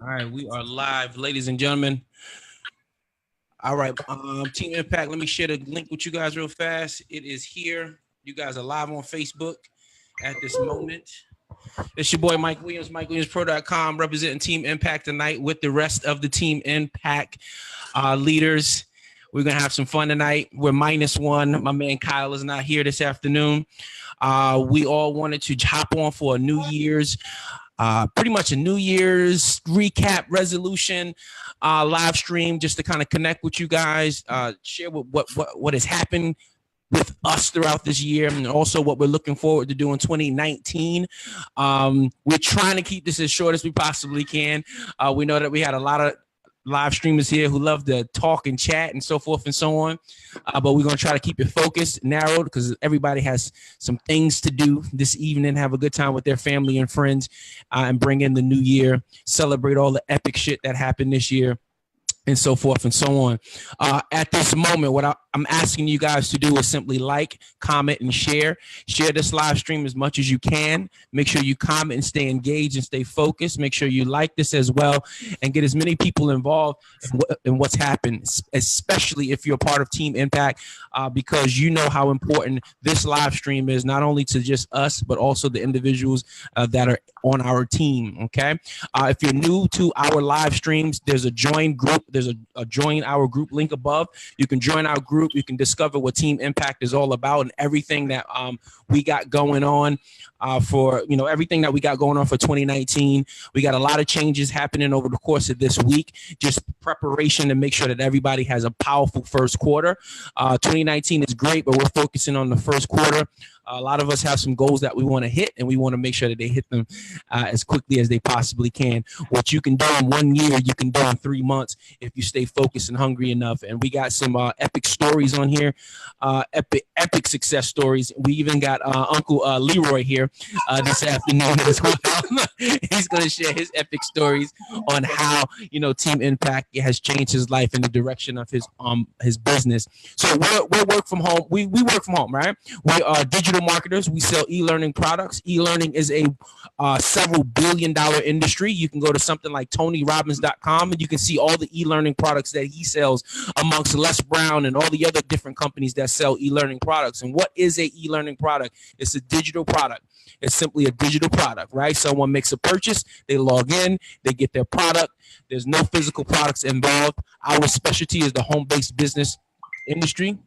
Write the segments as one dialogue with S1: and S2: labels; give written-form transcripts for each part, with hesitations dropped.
S1: All right, we are live, ladies and gentlemen. All right, Team Impact, let me share the link with you guys real fast. It is here. You guys are live on Facebook at this moment. It's your boy, Mike Williams, MikeWilliamsPro.com, representing Team Impact tonight with the rest of the Team Impact leaders. We're going to have some fun tonight. We're -1. My man Kyle is not here this afternoon. We all wanted to hop on for a New Year's, pretty much a New Year's recap resolution live stream, just to kind of connect with you guys, share what has happened with us throughout this year, and also what we're looking forward to do in 2019. We're trying to keep this as short as we possibly can. We know that we had a lot of live streamers here who love to talk and chat and so forth and so on, but we're going to try to keep it focused, narrowed, because everybody has some things to do this evening, have a good time with their family and friends, and bring in the new year, celebrate all the epic shit that happened this year, and so forth and so on. At this moment, what I'm asking you guys to do is simply like, comment, and share. Share this live stream as much as you can. Make sure you comment and stay engaged and stay focused. Make sure you like this as well and get as many people involved in what's happened, especially if you're a part of Team Impact, because you know how important this live stream is, not only to just us, but also the individuals that are on our team, okay? If you're new to our live streams, there's a join group. There's a join our group link above. You can join our group. You can discover what Team Impact is all about and everything that we got going on everything that we got going on for 2019. We got a lot of changes happening over the course of this week. Just preparation to make sure that everybody has a powerful first quarter. 2019 is great, but we're focusing on the first quarter. A lot of us have some goals that we want to hit, and we want to make sure that they hit them as quickly as they possibly can. What you can do in 1 year, you can do in 3 months if you stay focused and hungry enough. And we got some epic stories on here, epic success stories. We even got Uncle Leroy here this afternoon as well. He's going to share his epic stories on how Team Impact has changed his life in the direction of his business. So we work from home. We work from home, right? We are digital marketers. We sell e-learning products. E-learning is a several billion-dollar industry. You can go to something like TonyRobbins.com and you can see all the e-learning products that he sells amongst Les Brown and all the other different companies that sell e-learning products. And what is a e-learning product? It's a digital product. It's simply a digital product, right? Someone makes a purchase, they log in, they get their product. There's no physical products involved. Our specialty is the home-based business industry.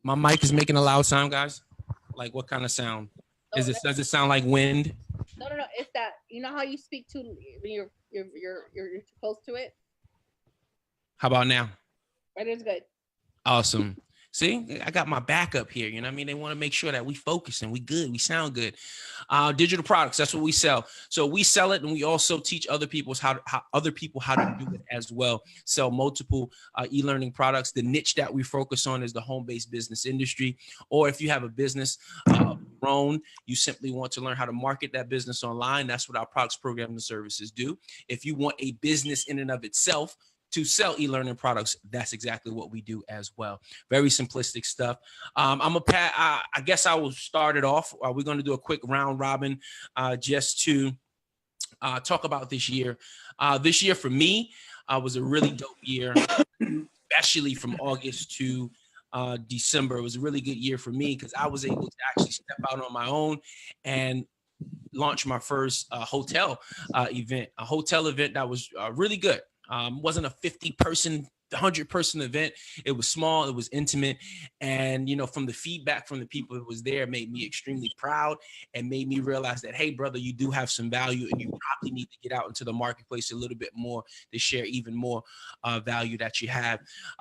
S1: My mic is making a loud sound, guys. Like, what kind of sound? Does it sound like wind?
S2: No. It's that, you know how you speak to when you're close to it?
S1: How about now?
S2: Right, it's good.
S1: Awesome. See, I got my backup here. You know what I mean? They want to make sure that we focus and we good. We sound good. Digital products, that's what we sell. So we sell it, and we also teach other people how to do it as well. Sell multiple e-learning products. The niche that we focus on is the home-based business industry. Or if you have a business own, you simply want to learn how to market that business online, that's what our products, programs, and services do. If you want a business in and of itself to sell e-learning products, that's exactly what we do as well. Very simplistic stuff. I guess I will start it off. We're going to do a quick round robin just to talk about this year. This year for me was a really dope year, especially from August to December. It was a really good year for me because I was able to actually step out on my own and launch my first hotel event, a hotel event that was really good. Wasn't a 50-person, 100-person event. It was small, it was intimate, and from the feedback from the people who was there, made me extremely proud and made me realize that, hey, brother, you do have some value, and you probably need to get out into the marketplace a little bit more to share even more value that you have.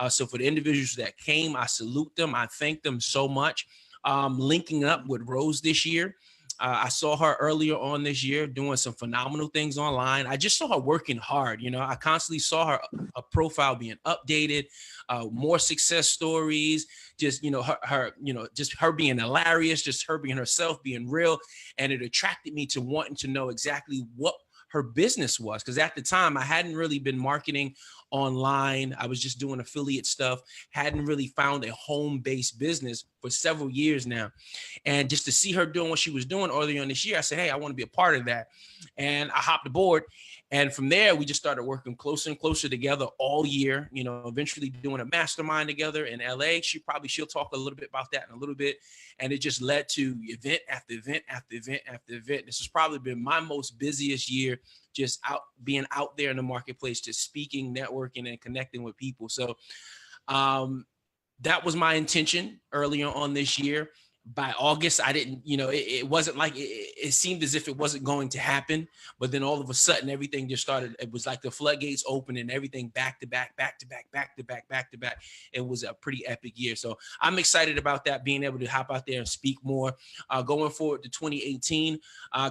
S1: So for the individuals that came, I salute them. I thank them so much. Linking up with Rose this year. I saw her earlier on this year doing some phenomenal things online. I just saw her working hard. I constantly saw her profile being updated, more success stories, just, just her being hilarious, just her being herself, being real. And it attracted me to wanting to know exactly what her business was. Because at the time, I hadn't really been marketing online. I was just doing affiliate stuff, hadn't really found a home-based business for several years now. And just to see her doing what she was doing earlier on this year, I said, hey, I want to be a part of that. And I hopped aboard. And from there, we just started working closer and closer together all year, you know, eventually doing a mastermind together in LA. She'll talk a little bit about that in a little bit. And it just led to event after event after event after event. This has probably been my most busiest year, just being out there in the marketplace, just speaking, networking, and connecting with people. So that was my intention earlier on this year. By August, I didn't, you know, it wasn't like it seemed as if it wasn't going to happen. But then all of a sudden, everything just started. It was like the floodgates opened and everything back to back, back to back, back to back, back to back. It was a pretty epic year. So I'm excited about that, being able to hop out there and speak more. Going forward to 2018,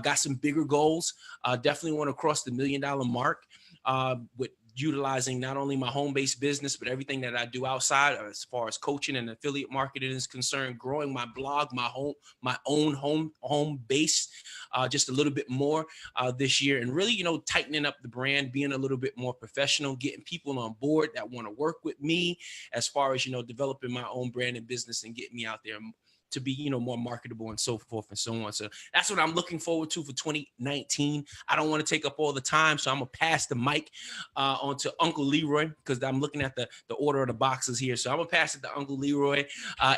S1: got some bigger goals. Definitely want to cross the $1 million mark with utilizing not only my home-based business, but everything that I do outside as far as coaching and affiliate marketing is concerned, growing my blog, my own home base just a little bit more this year, and really, you know, tightening up the brand, being a little bit more professional, getting people on board that want to work with me as far as, you know, developing my own brand and business and getting me out there to be, you know, more marketable and so forth and so on. So that's what I'm looking forward to for 2019. I don't want to take up all the time, so I'm gonna pass the mic on to Uncle Leroy, because I'm looking at the order of the boxes here. So I'm gonna pass it to Uncle Leroy,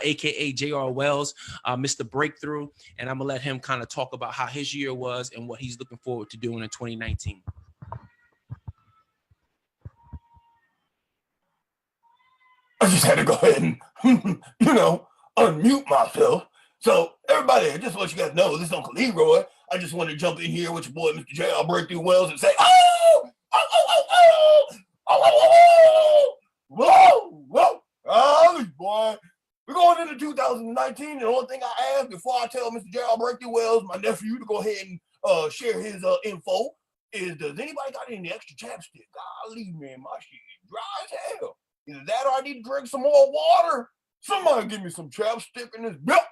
S1: aka J.R. Wells, Mr. Breakthrough, and I'm gonna let him kind of talk about how his year was and what he's looking forward to doing in 2019.
S3: I just had to go ahead and, you know, unmute myself. So everybody, I just want you guys to know, this is Uncle Leroy. I just wanted to jump in here with your boy, Mr. J.R. Breakthrough Wells, and say, boy, we're going into 2019, and the only thing I ask before I tell Mr. J.R. Breakthrough Wells, my nephew, to go ahead and share his info is, does anybody got any extra chapstick? Golly, man, my shit is dry as hell. Either that or I need to drink some more water. Somebody give me some chapstick in this belt.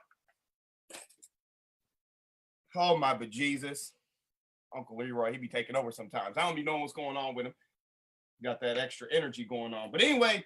S3: Oh my bejesus. Uncle Leroy, he be taking over sometimes. I don't be knowing what's going on with him. Got that extra energy going on. But anyway,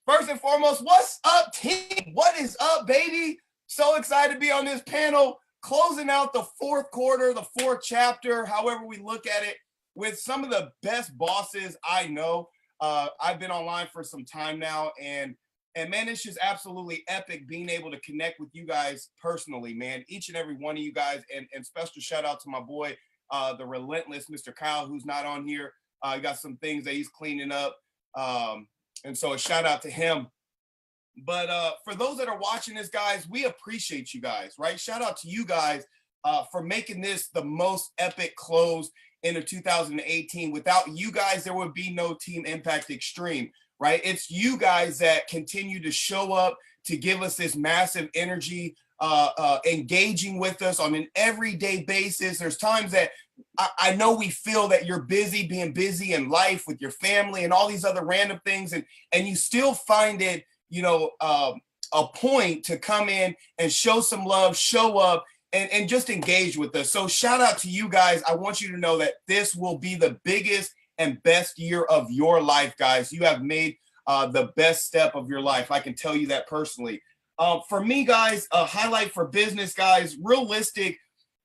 S3: first and foremost, what's up, team? What is up, baby? So excited to be on this panel, closing out the fourth quarter, the fourth chapter, however we look at it, with some of the best bosses I know. I've been online for some time now, and man, it's just absolutely epic being able to connect with you guys personally, man. Each and every one of you guys, and special shout out to my boy, the relentless Mr. Kyle, who's not on here. He got some things that he's cleaning up, and so a shout out to him. But for those that are watching this, guys, we appreciate you guys, right? Shout out to you guys for making this the most epic close into 2018. Without you guys, there would be no Team Impact Extreme, right? It's you guys that continue to show up to give us this massive energy, engaging with us on an everyday basis. There's times that I know we feel that you're busy, being busy in life with your family and all these other random things, and you still find it, you know, a point to come in and show some love, show up, and just engage with us. So shout out to you guys. I want you to know that this will be the biggest and best year of your life, guys. You have made the best step of your life. I can tell you that personally. For me, guys, a highlight for business, guys, realistic,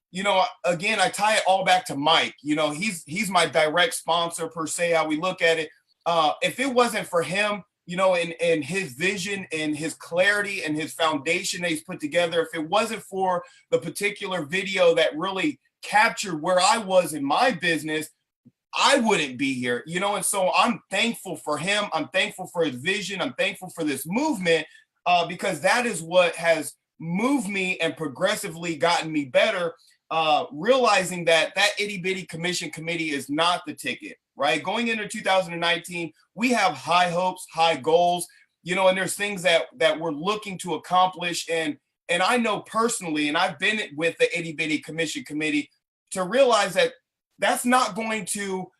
S3: you know, again, I tie it all back to Mike. You know, he's my direct sponsor per se, how we look at it. If it wasn't for him, you know, and his vision and his clarity and his foundation that he's put together, if it wasn't for the particular video that really captured where I was in my business, I wouldn't be here, you know. And so I'm thankful for him. I'm thankful for his vision. I'm thankful for this movement because that is what has moved me and progressively gotten me better, realizing that itty bitty commission committee is not the ticket. Right? Going into 2019, we have high hopes, high goals, you know, and there's things that we're looking to accomplish. And I know personally, and I've been with the itty bitty commission committee, to realize that that's not going to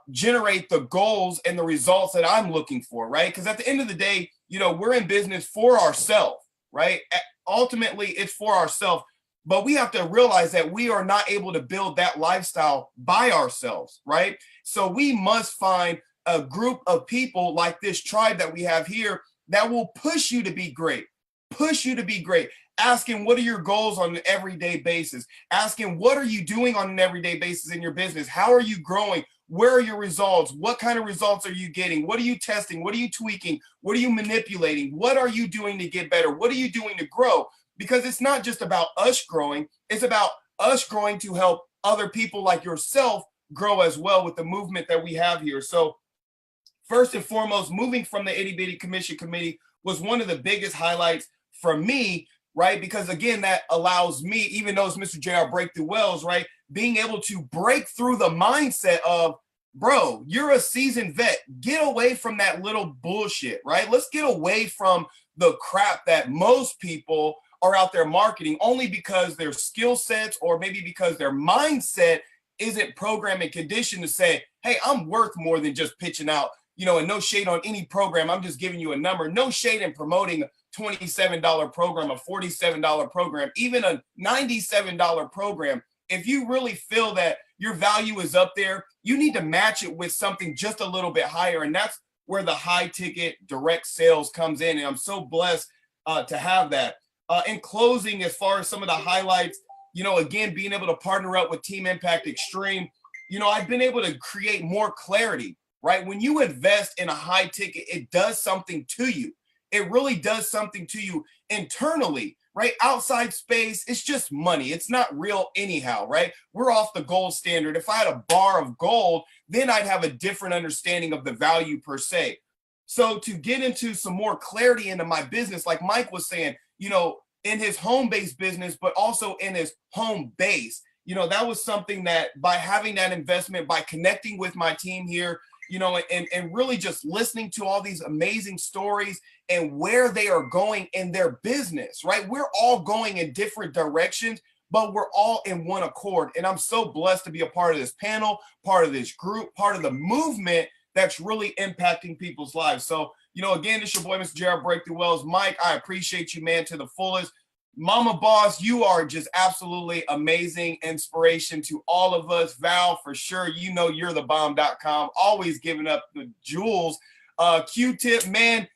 S3: generate the goals and the results that I'm looking for, right? Because at the end of the day, you know, we're in business for ourselves, right? Ultimately, it's for ourselves. But we have to realize that we are not able to build that lifestyle by ourselves, right? So we must find a group of people like this tribe that we have here that will push you to be great, push you to be great. Asking what are your goals on an everyday basis? Asking what are you doing on an everyday basis in your business? How are you growing? Where are your results? What kind of results are you getting? What are you testing? What are you tweaking? What are you manipulating? What are you doing to get better? What are you doing to grow? Because it's not just about us growing. It's about us growing to help other people like yourself grow as well with the movement that we have here. So first and foremost, moving from the Itty Bitty Commission Committee was one of the biggest highlights for me, right? Because again, that allows me, even though it's Mr. JR Breakthrough Wells, right? Being able to break through the mindset of, bro, you're a seasoned vet. Get away from that little bullshit, right? Let's get away from the crap that most people are out there marketing only because their skill sets or maybe because their mindset isn't programmed and conditioned to say, hey, I'm worth more than just pitching out, and no shade on any program. I'm just giving you a number. No shade in promoting a $27 program, a $47 program, even a $97 program. If you really feel that your value is up there, you need to match it with something just a little bit higher. And that's where the high ticket direct sales comes in. And I'm so blessed to have that. In closing, as far as some of the highlights, again, being able to partner up with Team Impact Extreme, I've been able to create more clarity, right? When you invest in a high ticket, it does something to you. It really does something to you internally, right? Outside space, it's just money. It's not real anyhow, right? We're off the gold standard. If I had a bar of gold, then I'd have a different understanding of the value per se. So to get into some more clarity into my business, like Mike was saying, in his home-based business, but also in his home base, that was something that by having that investment, by connecting with my team here, and really just listening to all these amazing stories and where they are going in their business, right? We're all going in different directions, but we're all in one accord. And I'm so blessed to be a part of this panel, part of this group, part of the movement that's really impacting people's lives. So, again, it's your boy, Mr. JR Breakthrough Wells. Mike, I appreciate you, man, to the fullest. Mama Boss, you are just absolutely amazing inspiration to all of us. Val, for sure, you're the bomb.com, always giving up the jewels. Q-Tip, man,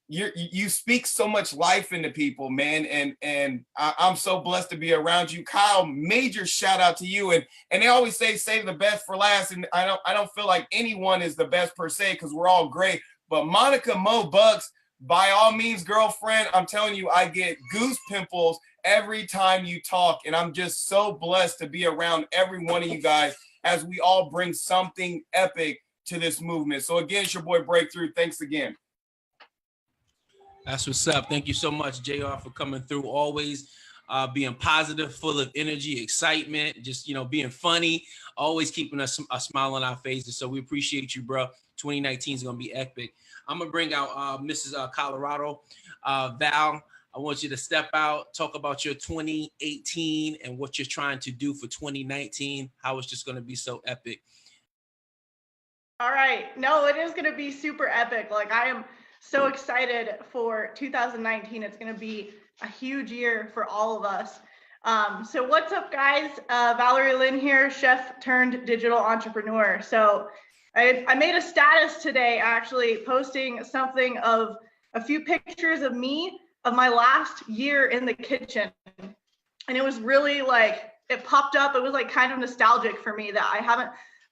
S3: you speak so much life into people, man, and I'm so blessed to be around you. Kyle, major shout out to you. And they always say save the best for last, and I don't feel like anyone is the best per se because we're all great. But Monica Mo Bucks, by all means, girlfriend, I'm telling you, I get goose pimples every time you talk, and I'm just so blessed to be around every one of you guys as we all bring something epic to this movement. So again, it's your boy Breakthrough. Thanks again.
S1: That's what's up. Thank you so much, JR, for coming through. Always being positive, full of energy, excitement, just, being funny, always keeping a smile on our faces. So we appreciate you, bro. 2019 is going to be epic. I'm going to bring out Mrs. Colorado. Val, I want you to step out, talk about your 2018 and what you're trying to do for 2019, how it's just going to be so epic.
S4: All right. No, it is going to be super epic. Like, I am so excited for 2019. It's going to be a huge year for all of us. So what's up, guys? Valerie Lynn here, chef turned digital entrepreneur. So I made a status today, actually posting something of a few pictures of me of my last year in the kitchen. And it was really like, it popped up. It was like kind of nostalgic for me that I haven't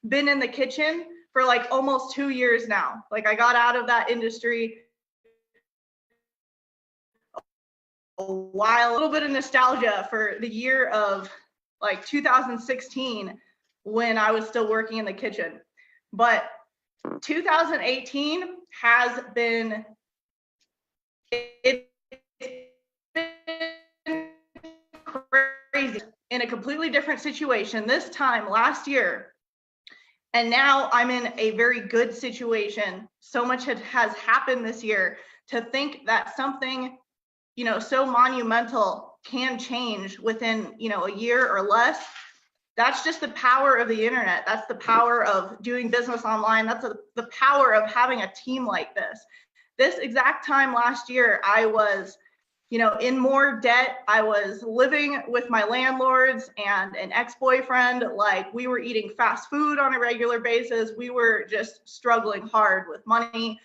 S4: been in the kitchen for like almost 2 years now. Like, I got out of that industry a while, a little bit of nostalgia for the year of like 2016 when I was still working in the kitchen. But 2018 has been, it's been crazy in a completely different situation this time last year. And now I'm in a very good situation. So much has happened this year to think that something, so monumental can change within, a year or less. That's just the power of the internet. That's the power of doing business online. That's the power of having a team like this. This exact time last year, I was in more debt. I was living with my landlords and an ex-boyfriend. Like, we were eating fast food on a regular basis. We were just struggling hard with money.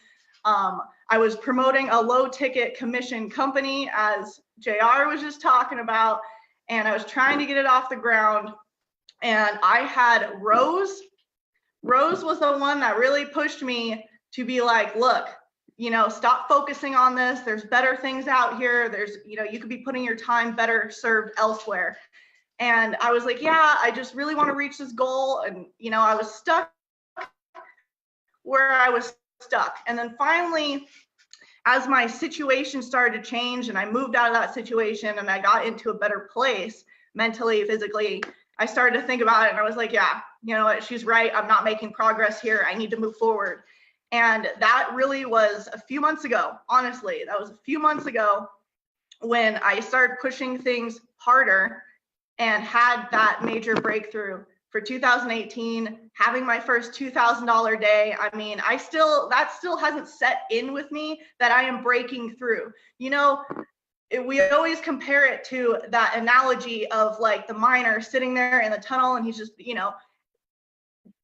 S4: I was promoting a low ticket commission company, as JR was just talking about, and I was trying to get it off the ground. And I had Rose. Rose was the one that really pushed me to be like, look, stop focusing on this. There's better things out here. There's, you could be putting your time better served elsewhere. And I was like, yeah, I just really want to reach this goal. And, I was stuck where I was stuck. And then finally, as my situation started to change and I moved out of that situation and I got into a better place mentally, physically, I started to think about it and I was like, yeah, you know what, she's right. I'm not making progress here. I need to move forward. And that really was a few months ago. Honestly, that was a few months ago when I started pushing things harder and had that major breakthrough for 2018, having my first $2,000 day. I mean, that still hasn't set in with me that I am breaking through. We always compare it to that analogy of like the miner sitting there in the tunnel and he's just,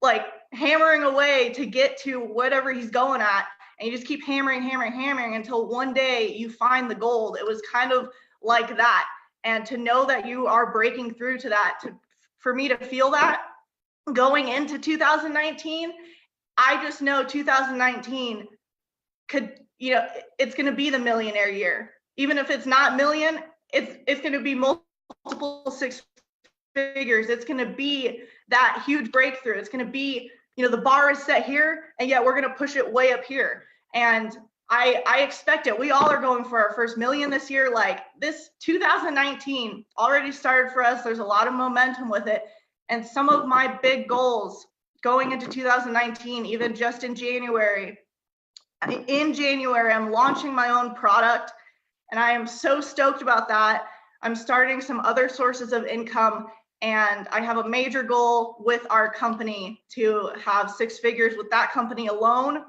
S4: like hammering away to get to whatever he's going at. And you just keep hammering until one day you find the gold. It was kind of like that. And to know that you are breaking through to that, for me to feel that going into 2019, I just know 2019 could, it's going to be the millionaire year. Even if it's not million, it's going to be multiple six figures. It's going to be that huge breakthrough. It's going to be, the bar is set here, and yet we're going to push it way up here. And I expect it. We all are going for our first million this year. Like, this 2019 already started for us. There's a lot of momentum with it. And some of my big goals going into 2019, even just in January, I'm launching my own product. And I am so stoked about that. I'm starting some other sources of income, and I have a major goal with our company to have six figures with that company alone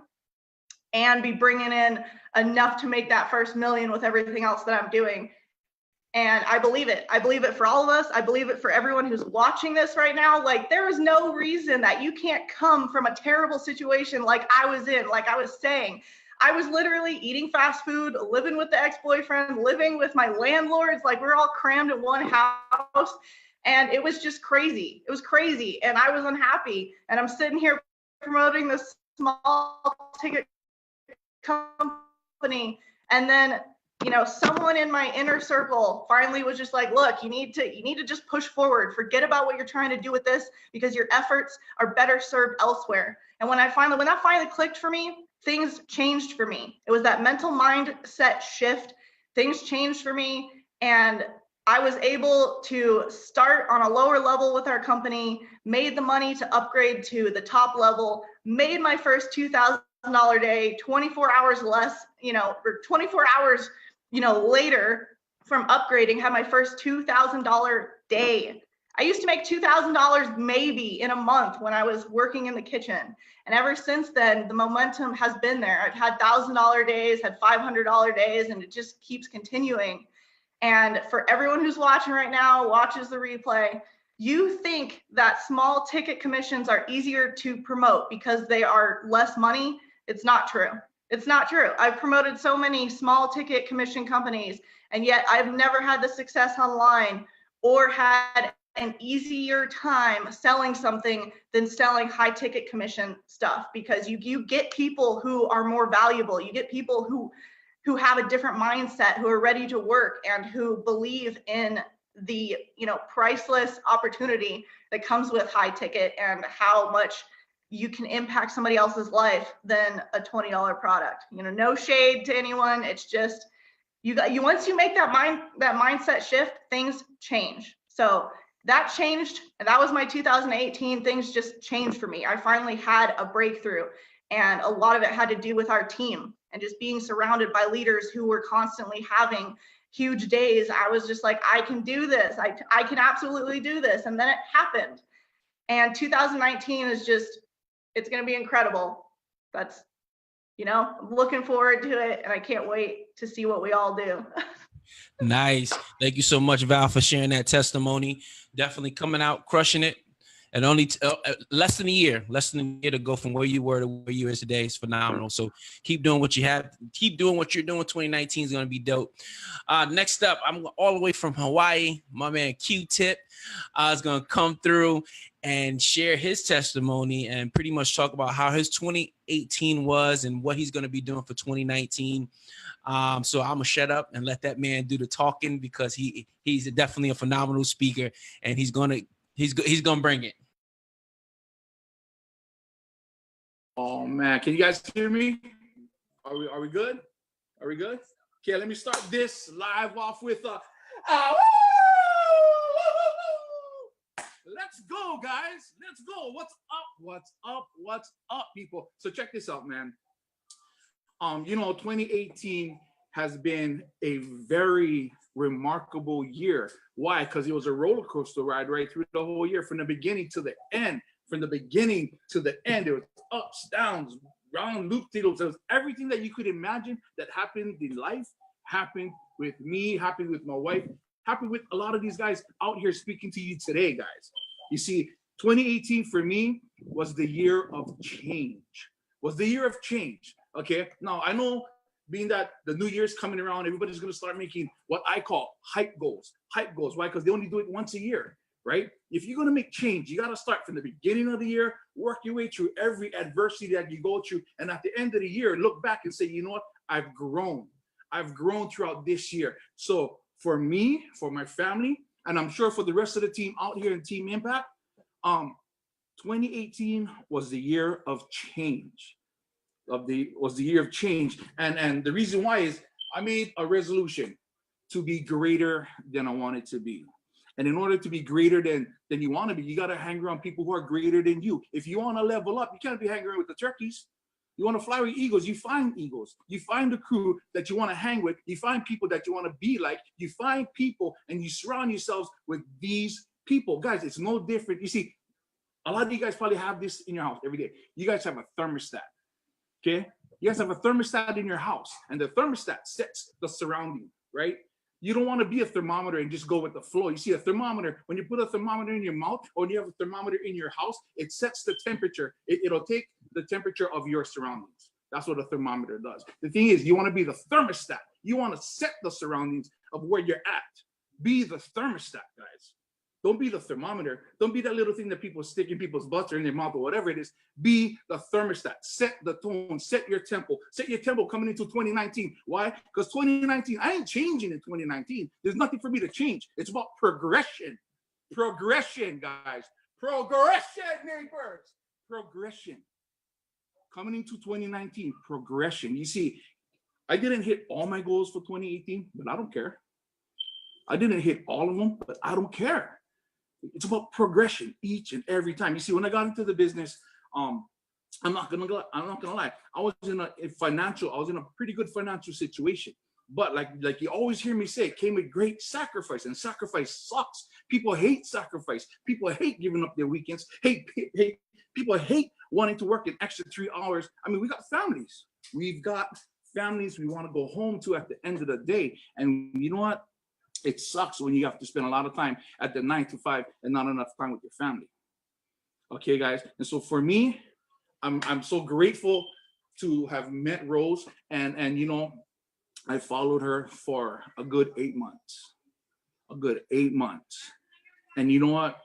S4: and be bringing in enough to make that first million with everything else that I'm doing. And I believe it. I believe it for all of us. I believe it for everyone who's watching this right now. Like, there is no reason that you can't come from a terrible situation like I was in. Like I was saying, I was literally eating fast food, living with the ex-boyfriend, living with my landlords. Like, we're all crammed in one house. And it was just crazy. It was crazy. And I was unhappy. And I'm sitting here promoting this small ticket company. And then, someone in my inner circle finally was just like, look, you need to just push forward. Forget about what you're trying to do with this, because your efforts are better served elsewhere. And when that finally clicked for me, things changed for me. It was that mental mindset shift. Things changed for me. And I was able to start on a lower level with our company, made the money to upgrade to the top level, made my first $2,000 day, 24 hours less, or 24 hours, later from upgrading, had my first $2,000 day. I used to make $2,000 maybe in a month when I was working in the kitchen. And ever since then, the momentum has been there. I've had $1,000 days, had $500 days, and it just keeps continuing. And for everyone who's watching right now, watches the replay, you think that small ticket commissions are easier to promote because they are less money. It's not true. It's not true. I've promoted so many small ticket commission companies, and yet I've never had the success online or had an easier time selling something than selling high ticket commission stuff, because you get people who are more valuable. You get people who have a different mindset, who are ready to work, and who believe in the priceless opportunity that comes with high ticket and how much you can impact somebody else's life than a $20 product. No shade to anyone. It's just you once you make that mindset shift, things change. So that changed, and that was my 2018. Things just changed for me. I finally had a breakthrough, and a lot of it had to do with our team and just being surrounded by leaders who were constantly having huge days. I was just like, I can do this. I can absolutely do this. And then it happened. And 2019 is just, it's going to be incredible. That's, I'm looking forward to it, and I can't wait to see what we all do.
S1: Nice. Thank you so much, Val, for sharing that testimony. Definitely coming out, crushing it. And only less than a year to go from where you were to where you are today is phenomenal. So keep doing what you have. Keep doing what you're doing. 2019 is going to be dope. Next up, I'm all the way from Hawaii. My man Q-Tip is going to come through and share his testimony and pretty much talk about how his 2018 was and what he's going to be doing for 2019. So I'm gonna shut up and let that man do the talking because he's definitely a phenomenal speaker and he's gonna bring it.
S5: Oh man, can you guys hear me? Are we good? Are we good? Okay, let me start this live off with let's go, guys. Let's go. What's up? What's up? What's up, people? So check this out, man. 2018 has been a very remarkable year. Why? Because it was a roller coaster ride right through the whole year, from the beginning to the end. From the beginning to the end, there was ups, downs, round loop-de-loops. There was everything that you could imagine that happened in life, happened with me, happened with my wife, happened with a lot of these guys out here speaking to you today, guys. You see, 2018 for me was the year of change. Was the year of change. Okay, now I know being that the new year's coming around, everybody's gonna start making what I call hype goals. Hype goals, why? Because they only do it once a year, right? If you're gonna make change, you gotta start from the beginning of the year, work your way through every adversity that you go through, and at the end of the year, look back and say, you know what? I've grown. I've grown throughout this year. So for me, for my family, and I'm sure for the rest of the team out here in Team Impact, 2018 was the year of change. Was the year of change, and the reason why is I made a resolution to be greater than I wanted to be, and in order to be greater than you want to be, you got to hang around people who are greater than you. If you want to level up, you can't be hanging around with the turkeys. You want to fly with eagles, you find eagles. You find the crew that you want to hang with. You find people that you want to be like. You find people and you surround yourselves with these people. Guys, it's no different. You see, a lot of you guys probably have this in your house every day. You guys have a thermostat. Okay, you guys have a thermostat in your house, and the thermostat sets the surrounding, right? You don't want to be a thermometer and just go with the flow. You see, a thermometer, when you put a thermometer in your mouth or you have a thermometer in your house, it sets the temperature. It'll take the temperature of your surroundings. That's what a thermometer does. The thing is, you want to be the thermostat. You want to set the surroundings of where you're at. Be the thermostat, guys. Don't be the thermometer. Don't be that little thing that people stick in people's butts or in their mouth or whatever it is. Be the thermostat. Set the tone. Set your tempo. Set your tempo coming into 2019. Why? Because 2019, I ain't changing in 2019. There's nothing for me to change. It's about progression. Progression, guys. Progression, neighbors. Progression. Coming into 2019, progression. You see, I didn't hit all my goals for 2018, but I don't care. I didn't hit all of them, but I don't care. It's about progression each and every time. You see, when I got into the business, I'm not gonna lie. I was in a pretty good financial situation. But like you always hear me say, it came with great sacrifice, and sacrifice sucks. People hate sacrifice. People hate giving up their weekends. People hate wanting to work an extra 3 hours. I mean, we got families. We've got families we want to go home to at the end of the day. And you know what? It sucks when you have to spend a lot of time at the 9 to 5 and not enough time with your family. Okay, guys. And so for me, I'm so grateful to have met Rose, and you know, I followed her for a good 8 months. A good 8 months. And you know what?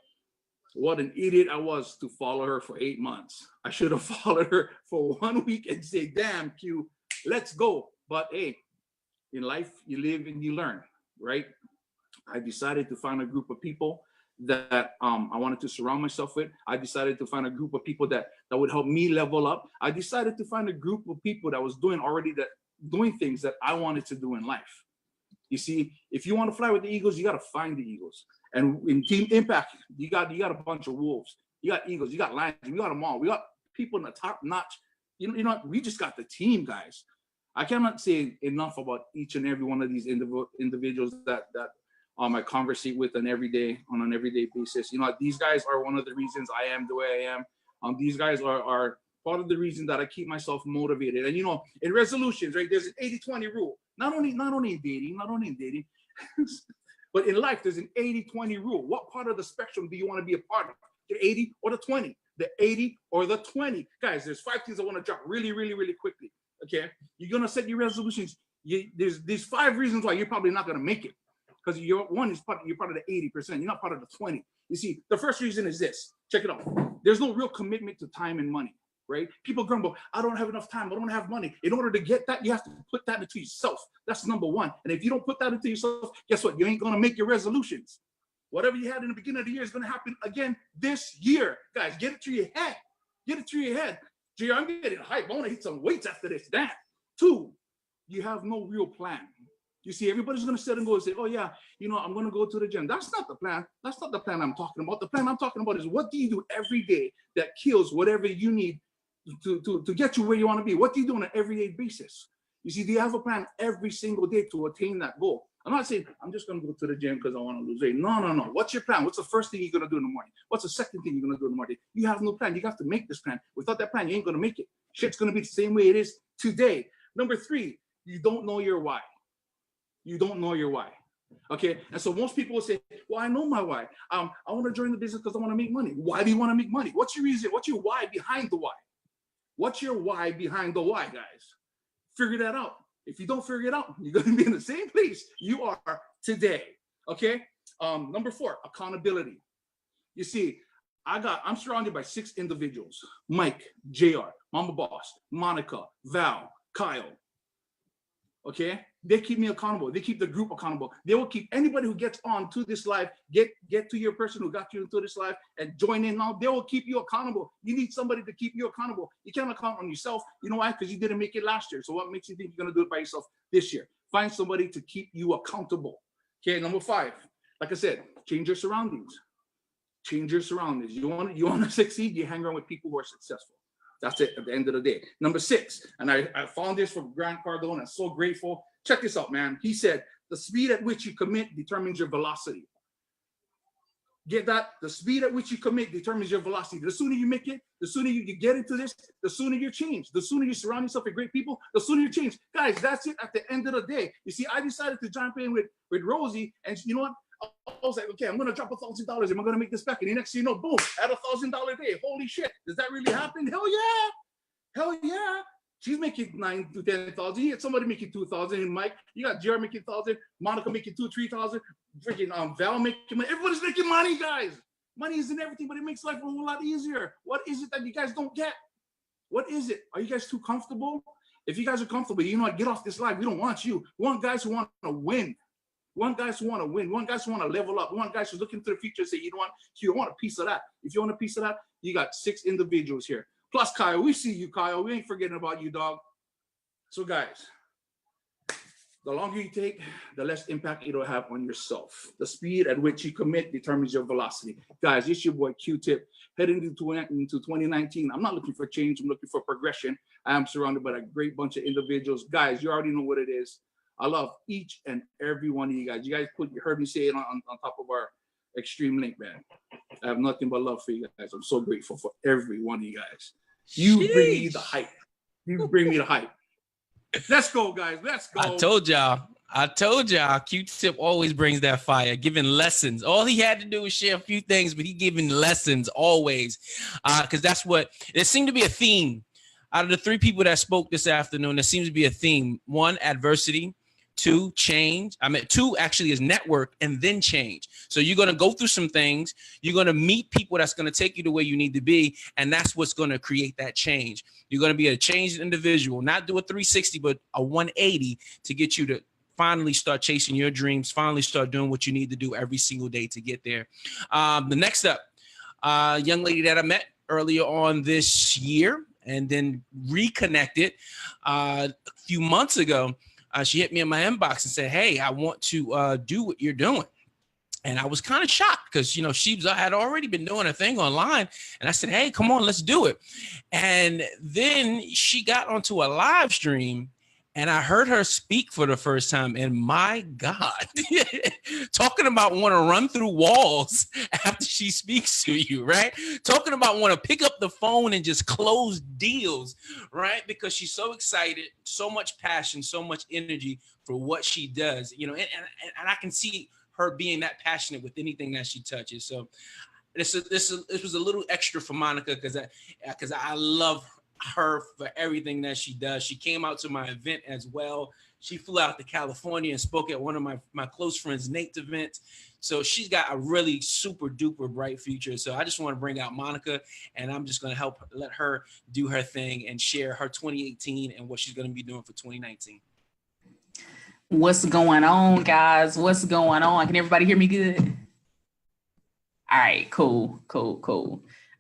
S5: What an idiot I was to follow her for 8 months. I should have followed her for 1 week and say, damn, Q, let's go. But hey, in life, you live and you learn, right? I decided to find a group of people that I wanted to surround myself with. I decided to find a group of people that would help me level up. I decided to find a group of people that was doing things that I wanted to do in life. You see, if you want to fly with the Eagles, you got to find the Eagles. And in Team Impact, you got a bunch of wolves. You got Eagles, you got Lions, we got them all. We got people in the top notch. You know, we just got the team, guys. I cannot say enough about each and every one of these individuals that I conversate with on an everyday basis. You know, these guys are one of the reasons I am the way I am. These guys are Part of the reason that I keep myself motivated. And you know, in resolutions, right, there's an 80-20 rule. Not only in dating, but in life, there's an 80-20 rule. What part of the spectrum do you want to be a part of? The 80 or the 20? The 80 or the 20? Guys, there's 5 things I want to drop really, really, really quickly. Okay, you're gonna set your resolutions. There's 5 reasons why you're probably not gonna make it, because you're part of the 80%. You're not part of the 20. You see, the first reason is this. Check it out. There's no real commitment to time and money, right? People grumble, I don't have enough time, I don't have money. In order to get that, you have to put that into yourself. That's number one. And if you don't put that into yourself, guess what? You ain't gonna make your resolutions. Whatever you had in the beginning of the year is gonna happen again this year. Guys, get it through your head. Get it through your head. Gee, I'm getting hype. I wanna hit some weights after this. Damn. 2, you have no real plan. You see, everybody's gonna sit and go and say, oh yeah, you know, I'm gonna go to the gym. That's not the plan. That's not the plan I'm talking about. The plan I'm talking about is, what do you do every day that kills whatever you need to get you where you want to be? What do you do on an everyday basis? You see, do you have a plan every single day to attain that goal? I'm not saying I'm just gonna go to the gym because I want to lose weight. No. What's your plan? What's the first thing you're gonna do in the morning? What's the second thing you're gonna do in the morning? You have no plan. You have to make this plan. Without that plan, you ain't gonna make it. Shit's gonna be the same way it is today. Number 3, you don't know your why. You don't know your why. Okay, and so most people will say, well, I know my why. I want to join the business because I want to make money. Why do you want to make money? What's your reason? What's your why behind the why? What's your why behind the why, guys? Figure that out. If you don't figure it out, you're going to be in the same place you are today. Okay. Number 4, accountability. You see, I'm surrounded by 6 individuals: Mike, JR, Mama Boss, Monica, Val, Kyle. Okay, they keep me accountable. They keep the group accountable. They will keep anybody who gets on to this live, get to your person who got you into this live and join in now. They will keep you accountable. You need somebody to keep you accountable. You can't account on yourself. You know why? Because you didn't make it last year. So what makes you think you're gonna do it by yourself this year? Find somebody to keep you accountable. Okay, number 5, like I said, change your surroundings. Change your surroundings. You want to succeed, you hang around with people who are successful. That's it at the end of the day. Number 6, and I found this from Grant Cardone. I'm so grateful. Check this out, man. He said, the speed at which you commit determines your velocity. Get that? The speed at which you commit determines your velocity. The sooner you make it, the sooner you get into this, the sooner you change. The sooner you surround yourself with great people, the sooner you change. Guys, that's it at the end of the day. You see, I decided to jump in with Rosie, and you know what? I was like, okay, I'm gonna drop $1,000. Am I gonna make this back? And the next thing you know, boom, at $1,000 a day. Holy shit! Does that really happen? Hell yeah! Hell yeah! She's making 9,000 to 10,000. You got somebody making 2,000. And Mike, you got JR making 1,000. Monica making 2,000, 3,000. Freaking Val making money. Everybody's making money, guys. Money isn't everything, but it makes life a whole lot easier. What is it that you guys don't get? What is it? Are you guys too comfortable? If you guys are comfortable, you know what? Get off this life. We don't want you. We want guys who want to win. We want guys who want to win. We want guys who want to level up. We want guys who's looking to the future and say, you know what? You want a piece of that. If you want a piece of that, you got 6 individuals here. Plus Kyle. We see you, Kyle. We ain't forgetting about you, dog. So guys, the longer you take, the less impact it'll have on yourself. The speed at which you commit determines your velocity. Guys, it's your boy Q-Tip. Heading into 2019, I'm not looking for change. I'm looking for progression. I am surrounded by a great bunch of individuals. Guys, you already know what it is. I love each and every one of you guys. You guys heard me say it on top of our extreme link, man. I have nothing but love for you guys. I'm so grateful for every one of you guys. You bring me the hype. You bring me the hype. Let's go, guys. Let's go.
S1: I told y'all, Q-Tip always brings that fire, giving lessons. All he had to do was share a few things, but he giving lessons always. Because that's what, there seemed to be a theme. Out of the 3 people that spoke this afternoon, there seems to be a theme. 1, adversity. 2, change. 2 actually is network and then change. So you're going to go through some things. You're going to meet people that's going to take you to where you need to be. And that's what's going to create that change. You're going to be a changed individual, not do a 360, but a 180 to get you to finally start chasing your dreams, finally start doing what you need to do every single day to get there. The next up, young lady that I met earlier on this year and then reconnected a few months ago. She hit me in my inbox and said, hey, I want to do what you're doing. And I was kind of shocked because, you know, she had already been doing a thing online. And I said, hey, come on, let's do it. And then she got onto a live stream And I heard her speak for the first time, and my God, talking about want to run through walls after she speaks to you, right? Talking about want to pick up the phone and just close deals, right? Because she's so excited, so much passion, so much energy for what she does, you know, and I can see her being that passionate with anything that she touches. So this was a little extra for Monica because I love her for everything that she does. She came out to my event as well. She flew out to California and spoke at one of my close friends Nate's events. So she's got a really super duper bright future. So I just want to bring out Monica, and I'm just going to let her do her thing and share her 2018 and what she's going to be doing for 2019.
S6: What's going on, guys? What's going on? Can everybody hear me good? All right, cool.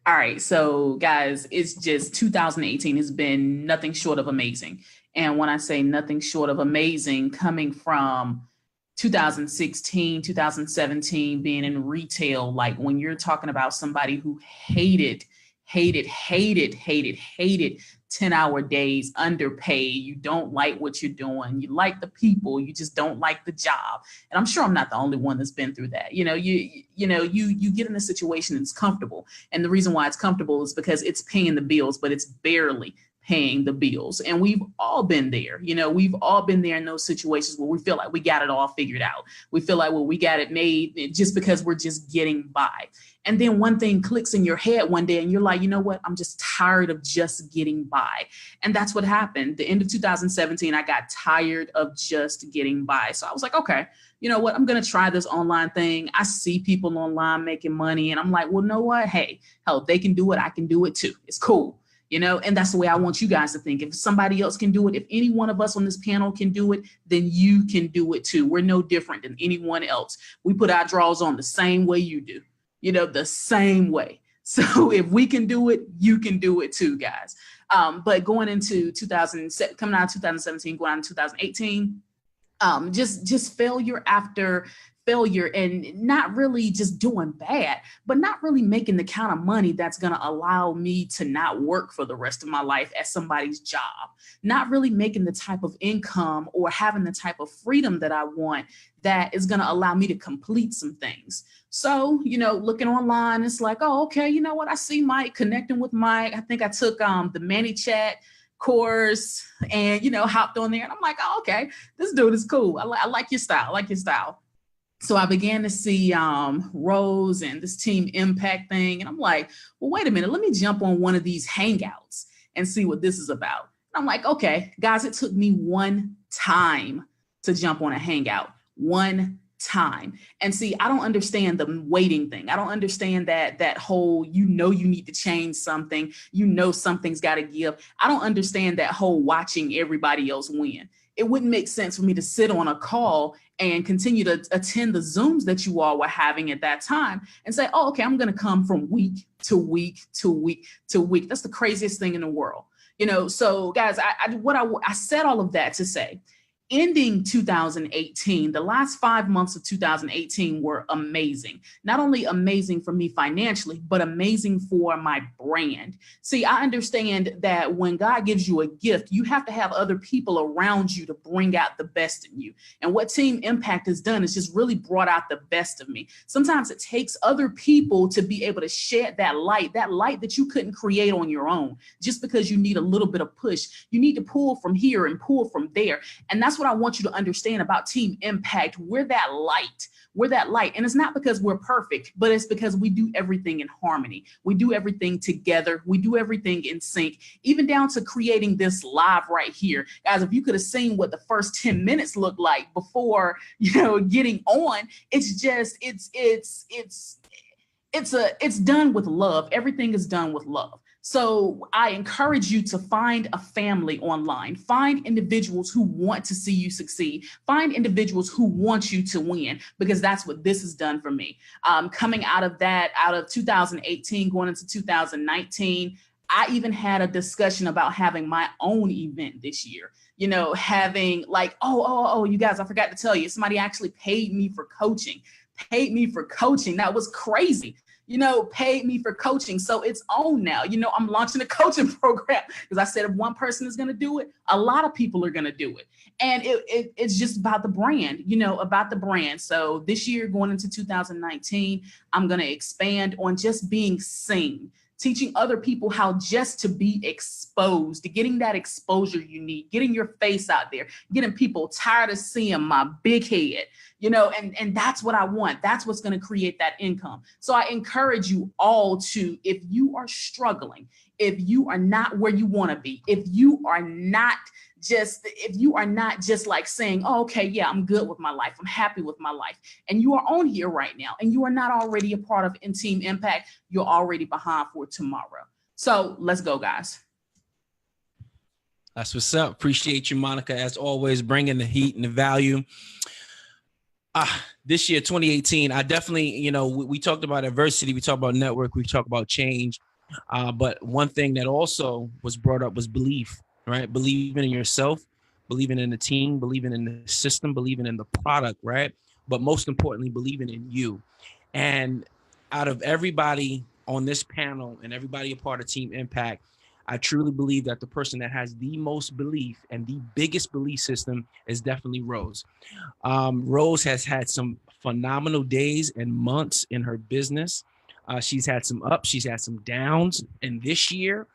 S6: All right, so guys, it's just 2018 has been nothing short of amazing. And when I say nothing short of amazing, coming from 2016, 2017, being in retail, like when you're talking about somebody who hated 10-hour days, underpaid, you don't like what you're doing, you like the people, you just don't like the job. And I'm sure I'm not the only one that's been through that. You get in a situation that's comfortable. And the reason why it's comfortable is because it's paying the bills, but it's barely paying the bills. And we've all been there. We've all been there in those situations where we feel like we got it all figured out. We feel like, well, we got it made just because we're just getting by. And then one thing clicks in your head one day and you're like, you know what? I'm just tired of just getting by. And that's what happened. The end of 2017, I got tired of just getting by. So I was like, okay, you know what? I'm going to try this online thing. I see people online making money and I'm like, well, you know what? Hey, hell, they can do it. I can do it too. It's cool. And that's the way I want you guys to think. If somebody else can do it, if any one of us on this panel can do it, then you can do it too. We're no different than anyone else. We put our drawers on the same way you do. The same way. So if we can do it, you can do it too, guys. But going into coming out of 2017, going on 2018, just failure after failure, and not really just doing bad, but not really making the kind of money that's going to allow me to not work for the rest of my life at somebody's job, not really making the type of income or having the type of freedom that I want that is going to allow me to complete some things. So, looking online, it's like, oh, okay, you know what? I see Mike, connecting with Mike. I think I took the ManyChat course and, hopped on there and I'm like, oh, okay, this dude is cool. I like your style. So I began to see Rose and this Team Impact thing. And I'm like, well, wait a minute, let me jump on one of these hangouts and see what this is about. And I'm like, okay, guys, it took me one time to jump on a hangout. One time. And see, I don't understand the waiting thing. I don't understand that whole, you need to change something, something's got to give. I don't understand that whole watching everybody else win. It wouldn't make sense for me to sit on a call and continue to attend the Zooms that you all were having at that time and say, oh, okay, I'm going to come from week to week to week to week. That's the craziest thing in the world. So guys, I said all of that to say, ending 2018, the last 5 months of 2018 were amazing. Not only amazing for me financially, but amazing for my brand. See, I understand that when God gives you a gift, you have to have other people around you to bring out the best in you. And what Team Impact has done is just really brought out the best of me. Sometimes it takes other people to be able to shed that light that you couldn't create on your own, just because you need a little bit of push. You need to pull from here and pull from there. And that's what I want you to understand about Team Impact. We're that light. And it's not because we're perfect, but it's because we do everything in harmony. We do everything together. We do everything in sync, even down to creating this live right here. Guys, if you could have seen what the first 10 minutes looked like before, getting on, it's done with love. Everything is done with love. So I encourage you to find a family online, find individuals who want to see you succeed, find individuals who want you to win, because that's what this has done for me. Coming out of 2018, going into 2019, I even had a discussion about having my own event this year. Having like, you guys, I forgot to tell you, somebody actually paid me for coaching. That was crazy. paid me for coaching. So it's on now. I'm launching a coaching program because I said if one person is going to do it, a lot of people are going to do it. And it's just about the brand, about the brand. So this year going into 2019, I'm going to expand on just being seen, teaching other people how just to be exposed, getting that exposure you need, getting your face out there, getting people tired of seeing my big head, and that's what I want. That's what's going to create that income. So I encourage you all to, if you are struggling, if you are not where you want to be, if you are not just like saying, oh, okay, yeah, I'm good with my life, I'm happy with my life, and you are on here right now and you are not already a part of Team Impact, you're already behind for tomorrow. So let's go, guys.
S1: That's what's up. Appreciate you, Monica, as always, bringing the heat and the value. This year, 2018, I definitely, we talked about adversity, we talked about network, we talked about change. But one thing that also was brought up was belief, right? Believing in yourself, believing in the team, believing in the system, believing in the product, right? But most importantly, believing in you. And out of everybody on this panel and everybody a part of Team Impact, I truly believe that the person that has the most belief and the biggest belief system is definitely Rose. Rose has had some phenomenal days and months in her business. She's had some ups, she's had some downs in this year.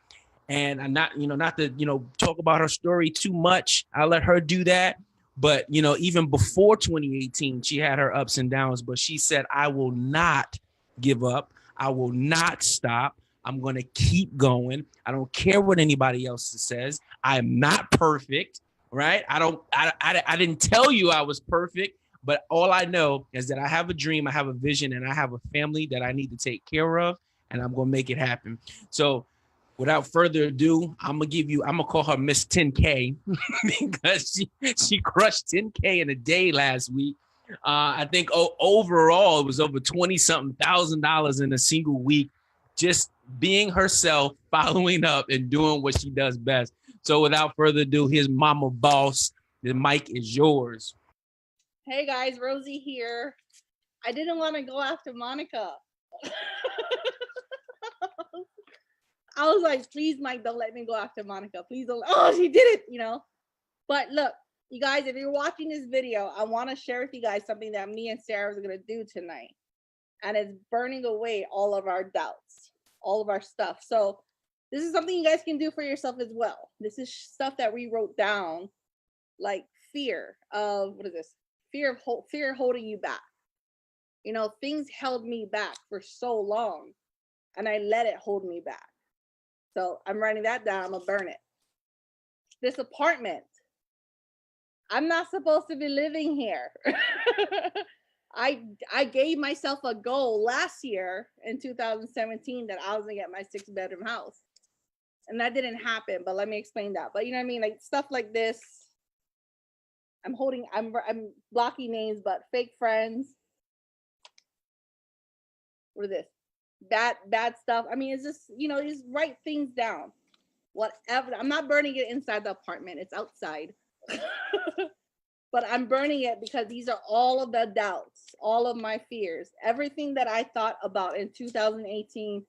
S1: And I'm not to, talk about her story too much. I'll let her do that. But, even before 2018, she had her ups and downs, but she said, I will not give up. I will not stop. I'm going to keep going. I don't care what anybody else says. I'm not perfect, right? I didn't tell you I was perfect, but all I know is that I have a dream, I have a vision, and I have a family that I need to take care of, and I'm going to make it happen. So without further ado, I'm going to call her Miss 10K because she crushed 10K in a day last week. I think overall it was over $20,000 in a single week, just being herself, following up and doing what she does best. So without further ado, here's Mama Boss. The mic is yours.
S2: Hey guys, Rosie here. I didn't want to go after Monica. I was like, please, Mike, don't let me go after Monica. Please don't. Oh, she did it, But look, you guys, if you're watching this video, I want to share with you guys something that me and Sarah are going to do tonight. And it's burning away all of our doubts, all of our stuff. So this is something you guys can do for yourself as well. This is stuff that we wrote down, like fear of, what is this? Fear holding you back. Things held me back for so long and I let it hold me back. So I'm writing that down. I'm gonna burn it. This apartment, I'm not supposed to be living here. I gave myself a goal last year in 2017 that I was gonna get my 6-bedroom house. And that didn't happen, but let me explain that. But you know what I mean? Like stuff like this. I'm blocking names, but fake friends. What is this? Bad stuff. I mean, it's just, just write things down. Whatever. I'm not burning it inside the apartment. It's outside. But I'm burning it because these are all of the doubts, all of my fears, everything that I thought about in 2018,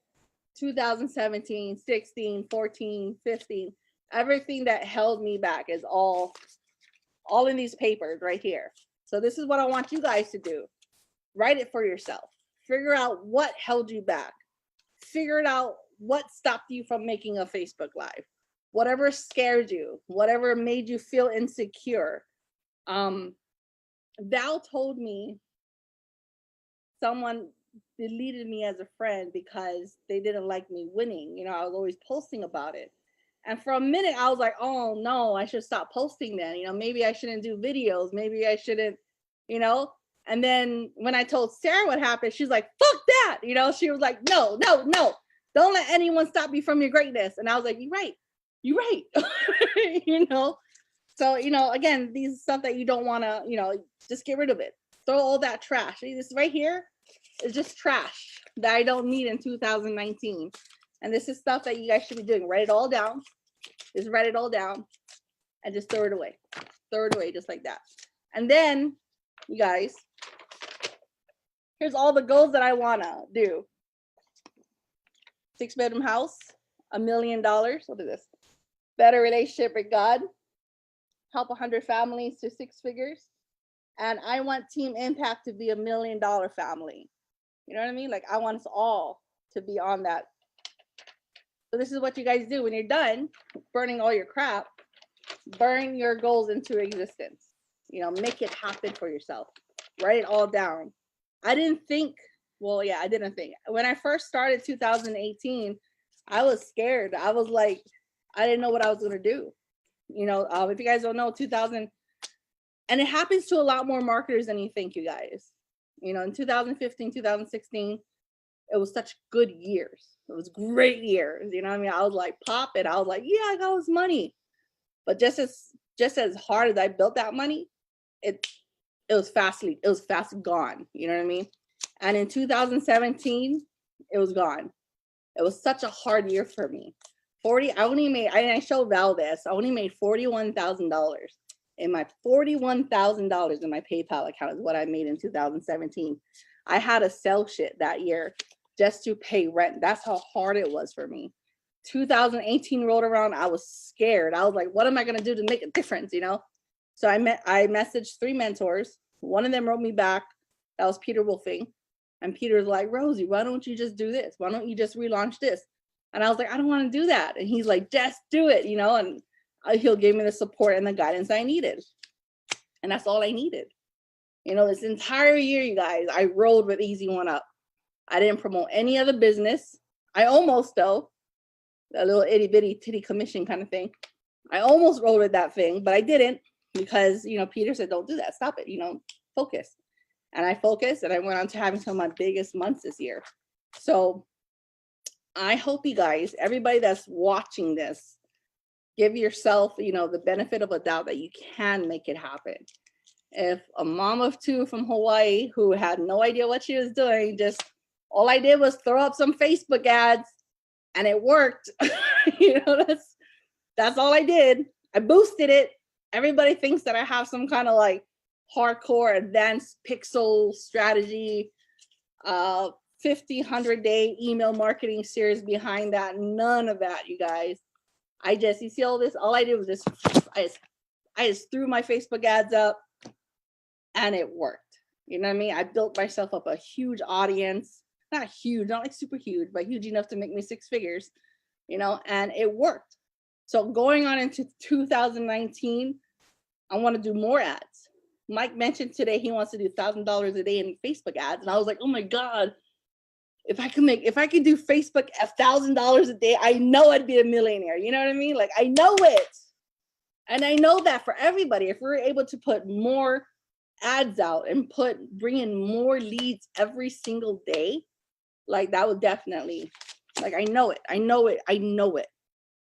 S2: 2017, 16, 14, 15, everything that held me back is all in these papers right here. So this is what I want you guys to do. Write it for yourself. Figure out what held you back. Figure it out what stopped you from making a Facebook Live. Whatever scared you, whatever made you feel insecure. Val told me someone deleted me as a friend because they didn't like me winning. I was always posting about it. And for a minute, I was like, oh no, I should stop posting then. Maybe I shouldn't do videos. Maybe I shouldn't, And then when I told Sarah what happened, she's like, fuck that. She was like, no. Don't let anyone stop you from your greatness. And I was like, you're right. So, again, these stuff that you don't want to, just get rid of it. Throw all that trash. See, this right here is just trash that I don't need in 2019. And this is stuff that you guys should be doing. Write it all down. Just write it all down and just throw it away. Throw it away just like that. And then, you guys, here's all the goals that I want to do. 6-bedroom house, $1 million. What is this? Better relationship with God, help 100 families to 6 figures. And I want Team Impact to be $1 million family. You know what I mean? Like, I want us all to be on that. So this is what you guys do when you're done burning all your crap. Burn your goals into existence. You know, make it happen for yourself. Write it all down. I didn't think. When I first started 2018, I was scared. I was like, I didn't know what I was gonna do. You know, if you guys don't know, 2000, and it happens to a lot more marketers than you think, you guys. You know, in 2015, 2016, it was such good years. It was great years. You know what I mean? I was like popping. I was like, yeah, I got this money. But just as hard as I built that money, it was fast gone. You know what I mean? And in 2017, it was gone. It was such a hard year for me. I showed Val this. I only made $41,000. And my $41,000 in my PayPal account is what I made in 2017. I had to sell shit that year just to pay rent. That's how hard it was for me. 2018 rolled around. I was scared. I was like, what am I going to do to make a difference? You know? So I messaged 3 mentors. One of them wrote me back. That was Peter Wolfing. And Peter's like, Rosie, why don't you just do this? Why don't you just relaunch this? And I was like, I don't want to do that. And he's like, just do it, you know? And he'll give me the support and the guidance I needed. And that's all I needed. You know, this entire year, you guys, I rolled with EASY1UP. I didn't promote any other business. I almost, though, a little itty bitty titty commission kind of thing. I almost rolled with that thing, but I didn't because, you know, Peter said, don't do that. Stop it, you know, focus. And I focused and I went on to having some of my biggest months this year. So I hope you guys, everybody that's watching this, give yourself, you know, the benefit of a doubt that you can make it happen. If a mom of 2 from Hawaii who had no idea what she was doing, just all I did was throw up some Facebook ads and it worked. You know, that's all I did. I boosted it. Everybody thinks that I have some kind of like hardcore advanced pixel strategy, 50, 100-day email marketing series behind that. None of that, you guys. You see all this? All I did was I just threw my Facebook ads up and it worked. You know what I mean? I built myself up a huge audience, not huge, not like super huge, but huge enough to make me 6 figures, you know, and it worked. So going on into 2019, I want to do more ads. Mike mentioned today he wants to do $1,000 a day in Facebook ads. And I was like, oh my God, if I could do Facebook $1,000 a day, I know I'd be a millionaire. You know what I mean? Like, I know it. And I know that for everybody, if we're able to put more ads out and bring in more leads every single day, like that would definitely, like, I know it.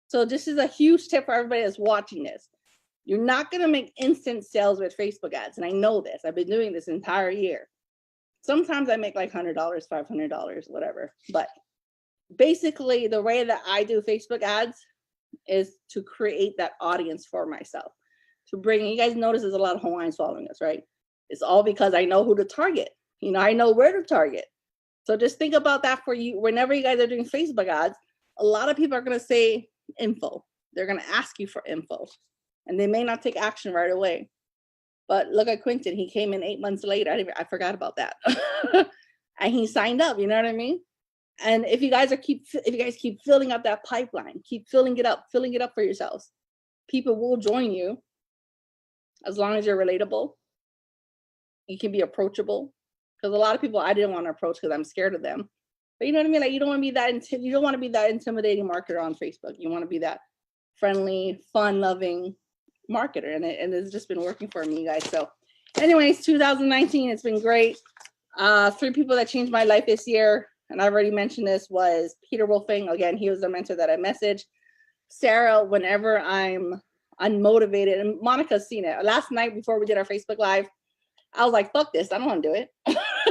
S2: So this is a huge tip for everybody that's watching this. You're not going to make instant sales with Facebook ads. And I know this. I've been doing this entire year. Sometimes I make like $100, $500, whatever. But basically, the way that I do Facebook ads is to create that audience for myself. To bring, you guys notice there's a lot of Hawaiians following us, right? It's all because I know who to target. You know, I know where to target. So just think about that for you. Whenever you guys are doing Facebook ads, a lot of people are going to say info. They're going to ask you for info. And they may not take action right away. But look at Quentin. He came in 8 months later. I forgot about that. And he signed up. You know what I mean? And if you guys keep filling up that pipeline, keep filling it up for yourselves, people will join you as long as you're relatable. You can be approachable. Because a lot of people I didn't want to approach because I'm scared of them. But you know what I mean? Like, you don't want to be that intimidating marketer on Facebook. You want to be that friendly, fun-loving marketer, and it's just been working for me, you guys. So anyways, 2019, it's been great. 3 people that changed my life this year, and I've already mentioned this, was Peter Wolfing. Again, he was the mentor that I messaged. Sarah, whenever I'm unmotivated, and Monica's seen it. Last night before we did our Facebook Live, I was like, fuck this, I don't want to do it.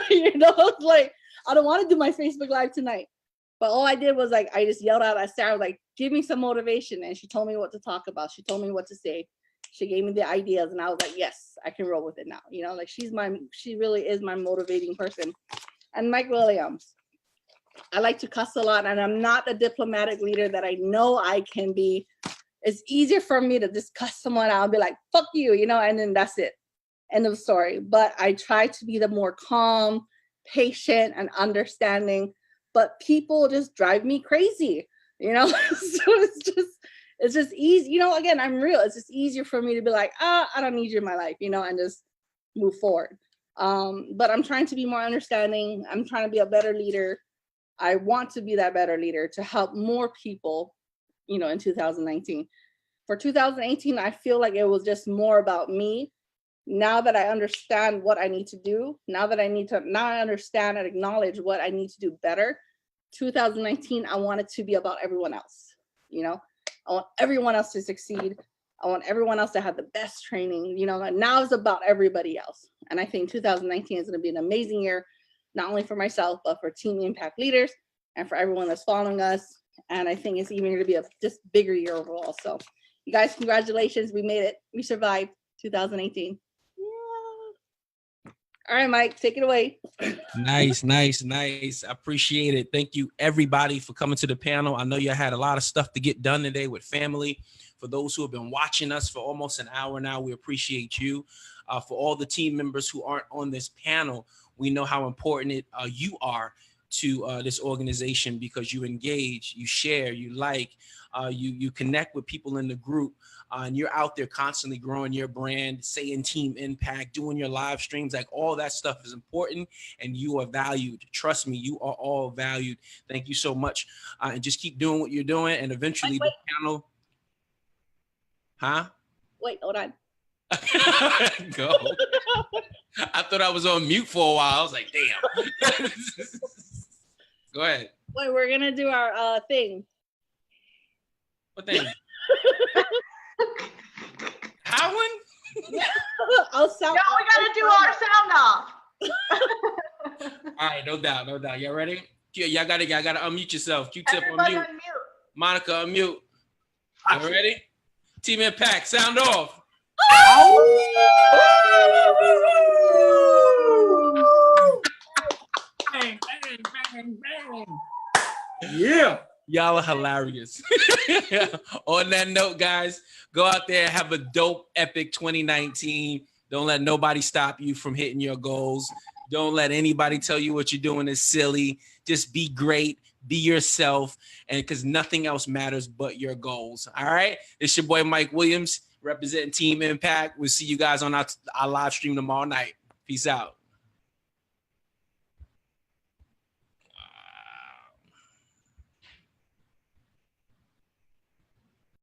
S2: You know, like, I don't want to do my Facebook Live tonight. But all I did was, like, I just yelled out at Sarah, like, give me some motivation. And she told me what to talk about. She told me what to say. She gave me the ideas, and I was like, yes, I can roll with it now. You know, like, she really is my motivating person. And Mike Williams. I like to cuss a lot, and I'm not a diplomatic leader that I know I can be. It's easier for me to just cuss someone out and be like, fuck you, you know, and then that's it. End of story. But I try to be the more calm, patient, and understanding. But people just drive me crazy, you know? So it's just easy. You know, again, I'm real. It's just easier for me to be like, I don't need you in my life, you know, and just move forward. But I'm trying to be more understanding. I'm trying to be a better leader. I want to be that better leader to help more people, you know, in 2019. For 2018, I feel like it was just more about me. Now that I understand what I need to do, now I understand and acknowledge what I need to do better. 2019, I want it to be about everyone else. You know, I want everyone else to succeed. I want everyone else to have the best training. You know, now it's about everybody else. And I think 2019 is going to be an amazing year, not only for myself, but for Team Impact leaders and for everyone that's following us. And I think it's even going to be a just bigger year overall. So you guys, congratulations. We made it. We survived 2018. All right, Mike, take it away.
S1: Nice. I appreciate it. Thank you, everybody, for coming to the panel. I know you had a lot of stuff to get done today with family. For those who have been watching us for almost an hour now, we appreciate you. For all the team members who aren't on this panel, we know how important you are to this organization, because you engage, you share, you like, you connect with people in the group. And you're out there constantly growing your brand, saying Team Impact, doing your live streams, like all that stuff is important, and you are valued. Trust me, you are all valued. Thank you so much. And just keep doing what you're doing, and eventually the panel. Huh?
S2: Wait, hold on.
S1: Go. I thought I was on mute for a while. I was like, damn. Go ahead.
S2: Wait, we're going to do our thing.
S1: What thing? Howling?
S2: I'll sound.
S4: No, we gotta do our sound off.
S1: All right, no doubt. Y'all ready? Y'all gotta unmute yourself. Q-tip
S4: Everybody
S1: unmute. Monica unmute. Y'all ready? Team Impact, sound off. Bang, bang, bang.
S5: Yeah.
S1: Y'all are hilarious. On that note, guys, go out there, have a dope, epic 2019. Don't let nobody stop you from hitting your goals. Don't let anybody tell you what you're doing is silly. Just be great, be yourself, and because nothing else matters but your goals. All right? It's your boy Mike Williams, representing Team Impact. We'll see you guys on our live stream tomorrow night. Peace out.